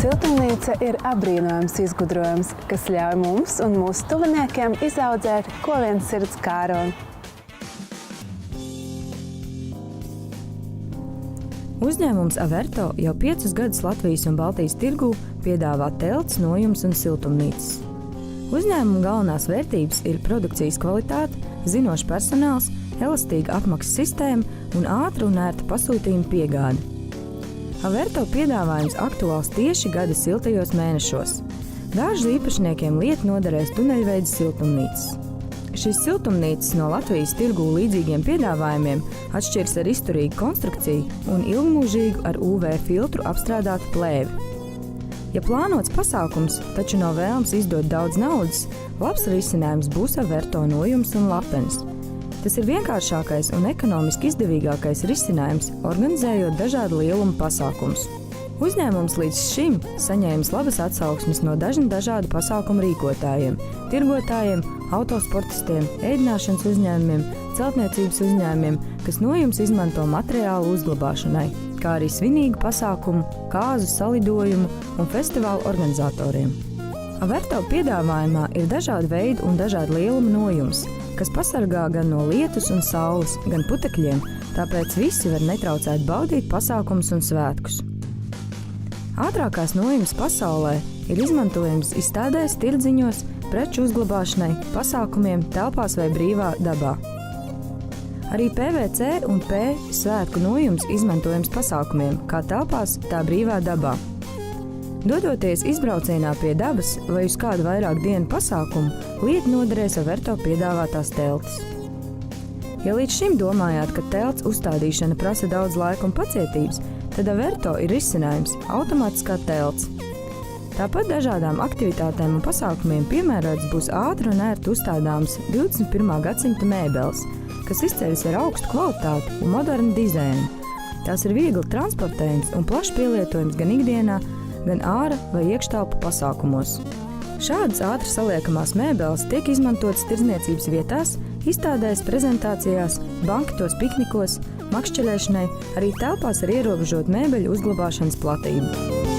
Siltumnīca ir apbrīnojams izgudrojums, kas ļauj mums un mūsu tuviniekiem izaudzēt, ko vien sirds kāro. Uzņēmums Averto jau 5 gadus Latvijas un Baltijas tirgū piedāvā telts, nojums un siltumnīcas. Uzņēmuma galvenās vērtības ir produkcijas kvalitāte, zinošs personāls, elastīga apmaksas sistēma un ātra un ērta pasūtījuma piegāde. Averto piedāvājums aktuāls tieši gada siltajos mēnešos. Dārza īpašniekiem lieti noderēs tuneļveida siltumnīcas. Šīs siltumnīcas no Latvijas tirgū līdzīgiem piedāvājumiem atšķiras ar izturīgu konstrukciju un ilgmūžīgu ar UV filtru apstrādātu plēvi. Ja plānots pasākums, taču nav vēlams izdot daudz naudas, labs risinājums būs Averto nojums un lapenis. Tas ir vienkāršākais un ekonomiski izdevīgākais risinājums, organizējot dažādu lielumu pasākumus. Uzņēmums līdz šim saņēmis labas atsauksmes no dažādu pasākumu rīkotājiem, tirgotājiem, autosportistiem, ēdināšanas uzņēmumiem, celtniecības uzņēmumiem, kas nojums izmanto materiālu uzglabāšanai, kā arī svinīgu pasākumu, kāzu salidojumu un festivālu organizatoriem. Averto piedāvājumā ir dažādi veidi un dažādi lieluma nojums, kas pasargā gan no lietus un saules, gan putekļiem, tāpēc visi var netraucēt baudīt pasākumus un svētkus. Ātrākās nojumes pasaulē ir izmantojams izstādēs, tirdziņos, preču uzglabāšanai, pasākumiem, telpās vai brīvā dabā. Arī PVC un P svētku nojums izmantojams pasākumiem, kā telpās, tā brīvā dabā. Dodoties izbraucienā pie dabas vai uz kādu vairāk dienu pasākumu, lieti noderēs Averto piedāvātās teltis. Ja līdz šim domājāt, ka telts uzstādīšana prasa daudz laika un pacietības, tad Averto ir risinājums – automātiskā telts. Tāpat dažādām aktivitātēm un pasākumiem piemērots būs ātri un ērti uzstādāms 21. gadsimta mēbeles, kas izceļas ar augstu kvalitāti un modernu dizainu. Tās ir viegli transportējums un plaši pielietojums gan ikdienā, gan āra vai iekštelpu pasākumos. Šādas ātri saliekamās mēbeles tiek izmantotas tirdzniecības vietās, izstādēs, prezentācijās, banketos, piknikos, makšķerēšanai, arī telpās ar ierobežotu mēbeļu uzglabāšanas platību.